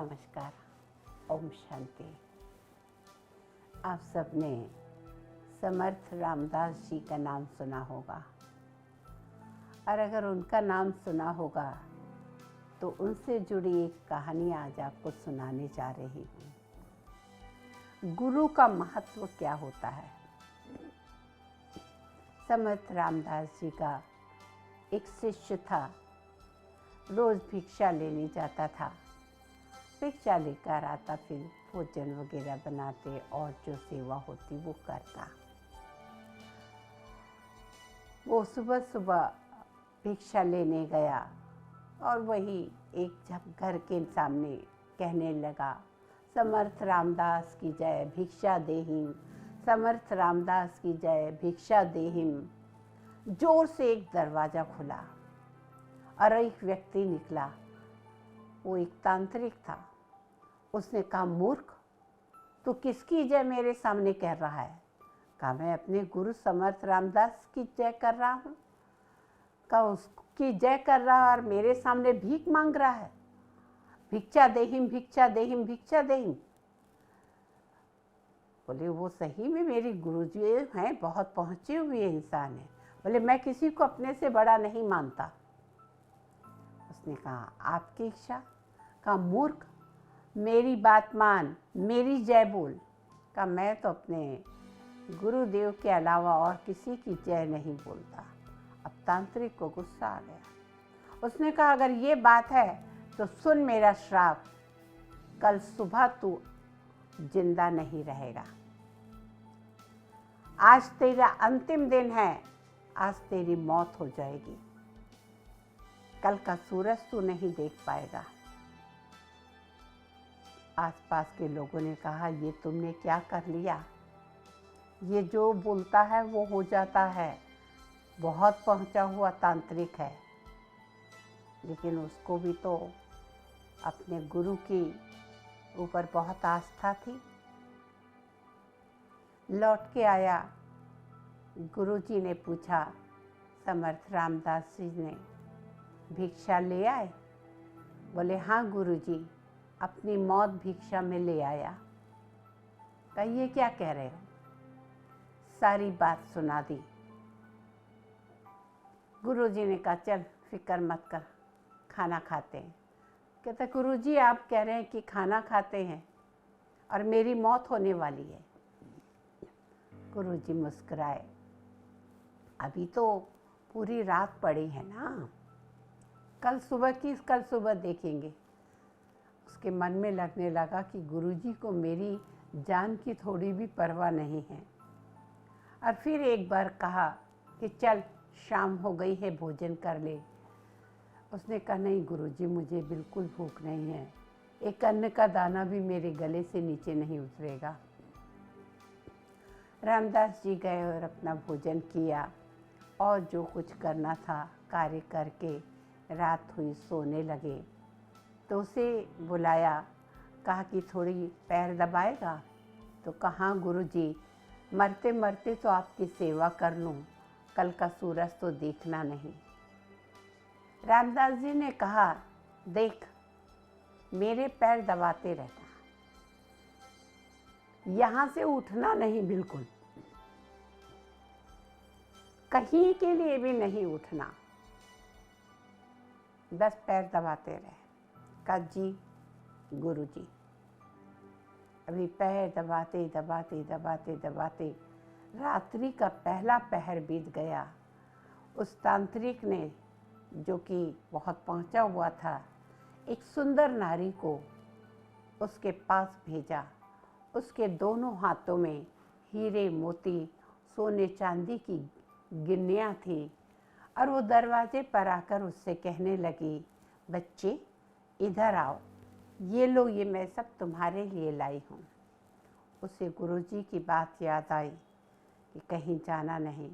नमस्कार। ओम शांति। आप सबने समर्थ रामदास जी का नाम सुना होगा, और अगर उनका नाम सुना होगा तो उनसे जुड़ी एक कहानी आज आपको सुनाने जा रही हूँ। गुरु का महत्व क्या होता है। समर्थ रामदास जी का एक शिष्य था, रोज भिक्षा लेने जाता था। भिक्षा लेकर आता, फिर भोजन वगैरह बनाते और जो सेवा होती वो करता। वो सुबह सुबह भिक्षा लेने गया और वही एक जब घर के सामने कहने लगा, समर्थ रामदास की जय, भिक्षा देहिम, समर्थ रामदास की जय, भिक्षा देहिम। जोर से एक दरवाज़ा खुला और एक व्यक्ति निकला। वो एक तांत्रिक था। उसने कहा, मूर्ख, तू किसकी जय मेरे सामने कह रहा है? कहा, मैं अपने गुरु समर्थ रामदास की जय कर रहा हूँ। कहा, उसकी जय कर रहा है और मेरे सामने भीख मांग रहा है। भिक्षा देहिम, भिक्षा देहिम, भिक्षा देहिम। बोले, वो सही में मेरे गुरुजी हैं, बहुत पहुँचे हुए इंसान हैं। बोले, मैं किसी को अपने से बड़ा नहीं मानता। उसने कहा, आपकी इच्छा? कहा, मूर्ख, मेरी बात मान, मेरी जय बोल। कहा, मैं तो अपने गुरुदेव के अलावा और किसी की जय नहीं बोलता। अब तांत्रिक को गुस्सा आ गया। उसने कहा, अगर ये बात है तो सुन मेरा श्राप, कल सुबह तू जिंदा नहीं रहेगा। आज तेरा अंतिम दिन है, आज तेरी मौत हो जाएगी। कल का सूरज तू नहीं देख पाएगा। आसपास के लोगों ने कहा, ये तुमने क्या कर लिया? ये जो बोलता है वो हो जाता है, बहुत पहुंचा हुआ तांत्रिक है। लेकिन उसको भी तो अपने गुरु की ऊपर बहुत आस्था थी। लौट के आया। गुरुजी ने पूछा, समर्थ रामदास जी ने भिक्षा ले आए? बोले, हाँ गुरुजी, अपनी मौत भिक्षा में ले आया। कहा, ये क्या कह रहे हो? सारी बात सुना दी। गुरुजी ने कहा, चल फिक्र मत कर, खाना खाते हैं। कहता, गुरुजी आप कह रहे हैं कि खाना खाते हैं और मेरी मौत होने वाली है। गुरुजी मुस्कुराए, अभी तो पूरी रात पड़ी है ना, कल सुबह देखेंगे। उसके मन में लगने लगा कि गुरुजी को मेरी जान की थोड़ी भी परवाह नहीं है। और फिर एक बार कहा कि चल शाम हो गई है, भोजन कर ले। उसने कहा, नहीं गुरुजी, मुझे बिल्कुल भूख नहीं है, एक अन्न का दाना भी मेरे गले से नीचे नहीं उतरेगा। रामदास जी गए और अपना भोजन किया और जो कुछ करना था कार्य करके रात हुई, सोने लगे। तो उसे बुलाया, कहा कि थोड़ी पैर दबाएगा? तो कहा, गुरुजी, मरते मरते तो आपकी सेवा कर लूँ, कल का सूरज तो देखना नहीं। रामदास जी ने कहा, देख, मेरे पैर दबाते रहना, यहाँ से उठना नहीं, बिल्कुल कहीं के लिए भी नहीं उठना, बस पैर दबाते रहे। कहा, जी गुरुजी। अभी पैर दबाते दबाते दबाते दबाते रात्रि का पहला पहर बीत गया। उस तांत्रिक ने, जो कि बहुत पहुंचा हुआ था, एक सुंदर नारी को उसके पास भेजा। उसके दोनों हाथों में हीरे मोती सोने चांदी की गिन्नियाँ थी और वो दरवाजे पर आकर उससे कहने लगी, बच्चे इधर आओ, ये लो, ये मैं सब तुम्हारे लिए लाई हूँ। उसे गुरुजी की बात याद आई कि कहीं जाना नहीं।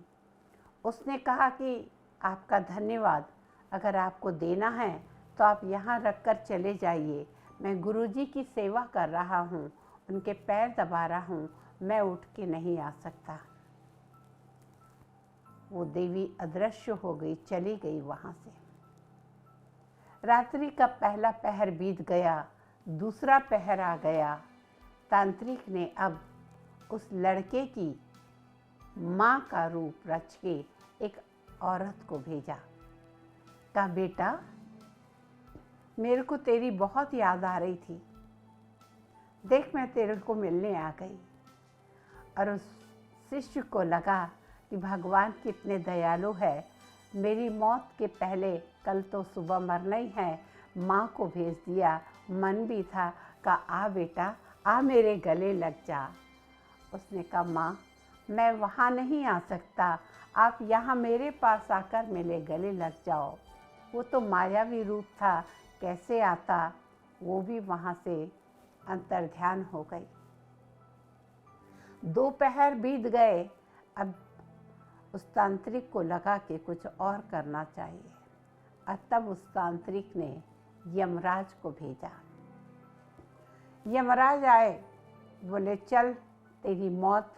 उसने कहा कि आपका धन्यवाद, अगर आपको देना है तो आप यहाँ रख कर चले जाइए, मैं गुरुजी की सेवा कर रहा हूँ, उनके पैर दबा रहा हूँ, मैं उठ के नहीं आ सकता। वो देवी अदृश्य हो गई, चली गई वहाँ से। रात्रि का पहला पहर बीत गया, दूसरा पहर आ गया। तांत्रिक ने अब उस लड़के की माँ का रूप रच के एक औरत को भेजा। कहा, बेटा, मेरे को तेरी बहुत याद आ रही थी, देख मैं तेरे को मिलने आ गई। और उस शिष्य को लगा कि भगवान कितने दयालु है, मेरी मौत के पहले कल तो सुबह मरना ही है, माँ को भेज दिया। मन भी था, कहा, आ बेटा, आ मेरे गले लग जा। उसने कहा, माँ, मैं वहाँ नहीं आ सकता, आप यहाँ मेरे पास आकर मेरे गले लग जाओ। वो तो मायावी रूप था, कैसे आता। वो भी वहाँ से अंतर्ध्यान हो गई। दोपहर बीत गए। अब उस तांत्रिक को लगा कि कुछ और करना चाहिए, और तब उस तांत्रिक ने यमराज को भेजा। यमराज आए, बोले, चल, तेरी मौत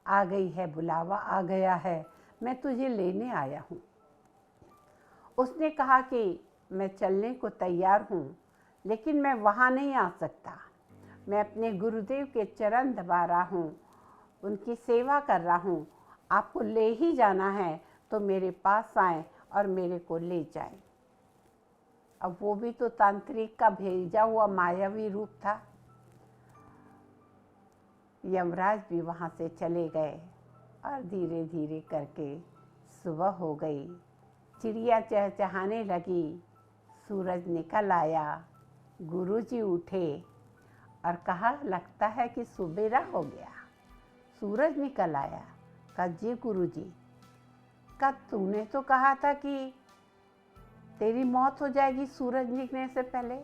आ गई है, बुलावा आ गया है, मैं तुझे लेने आया हूँ। उसने कहा कि मैं चलने को तैयार हूँ, लेकिन मैं वहाँ नहीं आ सकता। मैं अपने गुरुदेव के चरण दबा रहा हूँ, उनकी सेवा कर रहा हूँ। आपको ले ही जाना है तो मेरे पास आए और मेरे को ले जाएं। अब वो भी तो तांत्रिक का भेजा हुआ मायावी रूप था। यमराज भी वहाँ से चले गए और धीरे धीरे करके सुबह हो गई। चिड़िया चहचहाने लगी, सूरज निकल आया। गुरुजी उठे और कहा, लगता है कि सुबेरा हो गया, सूरज निकल आया। कहा, जी गुरुजी। कहा, तूने तो कहा था कि तेरी मौत हो जाएगी सूरज निकलने से पहले।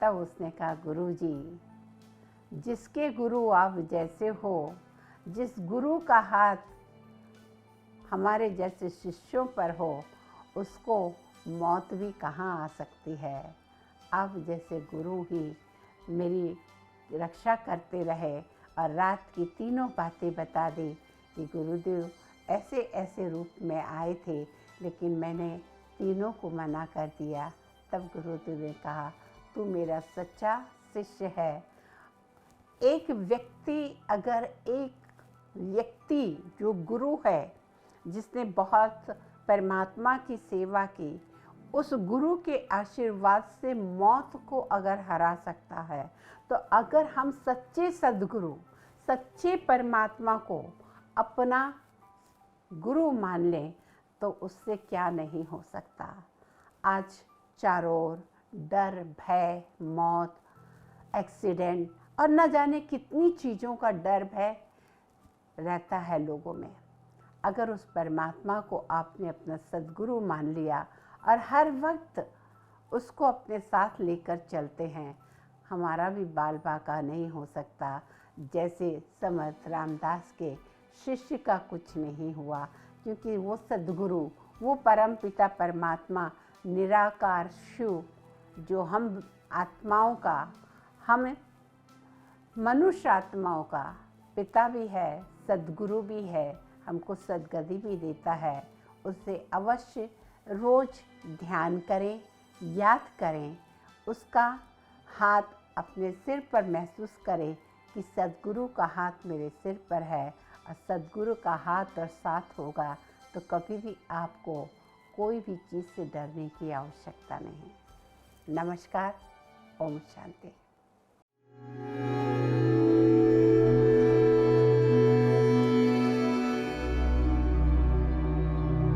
तब उसने कहा, गुरुजी, जिसके गुरु आप जैसे हो, जिस गुरु का हाथ हमारे जैसे शिष्यों पर हो, उसको मौत भी कहाँ आ सकती है। आप जैसे गुरु ही मेरी रक्षा करते रहे और रात की तीनों बातें बता दी कि गुरुदेव ऐसे ऐसे रूप में आए थे, लेकिन मैंने तीनों को मना कर दिया। तब गुरुदेव ने कहा, तू मेरा सच्चा शिष्य है। एक व्यक्ति जो गुरु है, जिसने बहुत परमात्मा की सेवा की, उस गुरु के आशीर्वाद से मौत को अगर हरा सकता है, तो अगर हम सच्चे सद्गुरु, सच्चे परमात्मा को अपना गुरु मान लें, तो उससे क्या नहीं हो सकता। आज चारों ओर डर, भय, मौत, एक्सीडेंट और न जाने कितनी चीज़ों का डर, भय रहता है लोगों में। अगर उस परमात्मा को आपने अपना सद्गुरु मान लिया और हर वक्त उसको अपने साथ लेकर चलते हैं, हमारा भी बाल बाका नहीं हो सकता। जैसे समर्थ रामदास के शिष्य का कुछ नहीं हुआ, क्योंकि वो सद्गुरु, वो परम पिता परमात्मा, निराकार शिव, जो हम आत्माओं का, हम मनुष्य आत्माओं का पिता भी है, सद्गुरु भी है, हमको सद्गति भी देता है। उससे अवश्य रोज ध्यान करें, याद करें, उसका हाथ अपने सिर पर महसूस करें कि सद्गुरु का हाथ मेरे सिर पर है, और सद्गुरु का हाथ और साथ होगा तो कभी भी आपको कोई भी चीज़ से डरने की आवश्यकता नहीं। नमस्कार। ओम शांति।